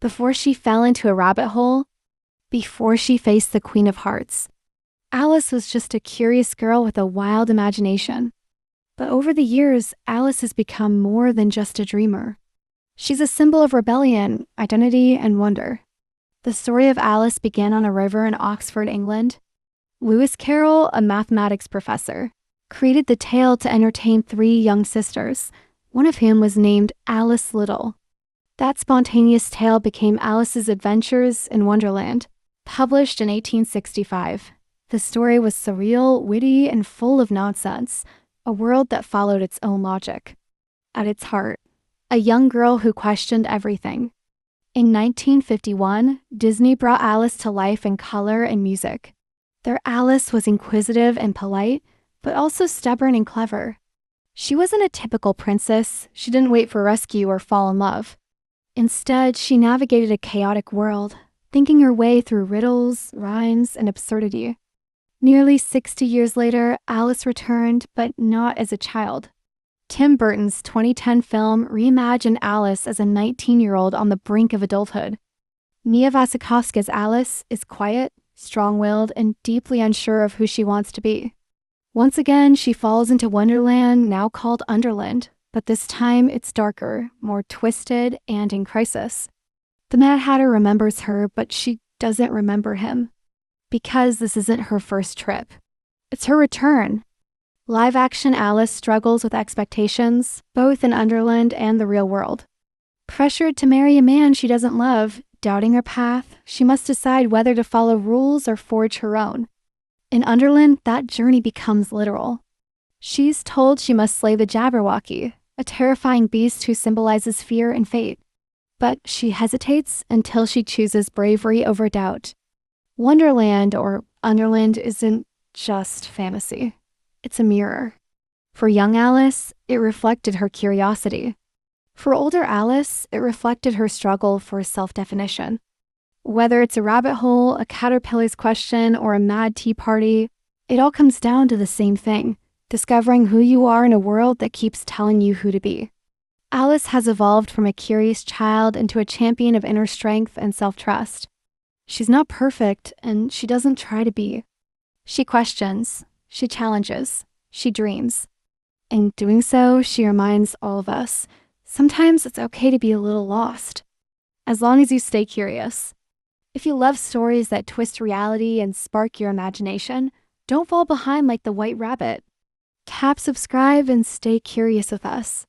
Before she fell into a rabbit hole, before she faced the Queen of Hearts, Alice was just a curious girl with a wild imagination. But over the years, Alice has become more than just a dreamer. She's a symbol of rebellion, identity, and wonder. The story of Alice began on a river in Oxford, England. Lewis Carroll, a mathematics professor, created the tale to entertain 3 young sisters, one of whom was named Alice Liddell. That spontaneous tale became Alice's Adventures in Wonderland, published in 1865. The story was surreal, witty, and full of nonsense, a world that followed its own logic. At its heart, a young girl who questioned everything. In 1951, Disney brought Alice to life in color and music. Their Alice was inquisitive and polite, but also stubborn and clever. She wasn't a typical princess. She didn't wait for rescue or fall in love. Instead, she navigated a chaotic world, thinking her way through riddles, rhymes, and absurdity. Nearly 60 years later, Alice returned, but not as a child. Tim Burton's 2010 film reimagined Alice as a 19-year-old on the brink of adulthood. Nia Wasikowska's Alice is quiet, strong-willed, and deeply unsure of who she wants to be. Once again, she falls into Wonderland, now called Underland, but this time it's darker, more twisted, and in crisis. The Mad Hatter remembers her, but she doesn't remember him. Because this isn't her first trip. It's her return. Live-action Alice struggles with expectations, both in Underland and the real world. Pressured to marry a man she doesn't love, doubting her path, she must decide whether to follow rules or forge her own. In Underland, that journey becomes literal. She's told she must slay the Jabberwocky, a terrifying beast who symbolizes fear and fate. But she hesitates until she chooses bravery over doubt. Wonderland, or Underland, isn't just fantasy. It's a mirror. For young Alice, it reflected her curiosity. For older Alice, it reflected her struggle for self-definition. Whether it's a rabbit hole, a caterpillar's question, or a mad tea party, it all comes down to the same thing: discovering who you are in a world that keeps telling you who to be. Alice has evolved from a curious child into a champion of inner strength and self-trust. She's not perfect, and she doesn't try to be. She questions, she challenges, she dreams. In doing so, she reminds all of us, sometimes it's okay to be a little lost, as long as you stay curious. If you love stories that twist reality and spark your imagination, don't fall behind like the White Rabbit. Tap subscribe and stay curious with us.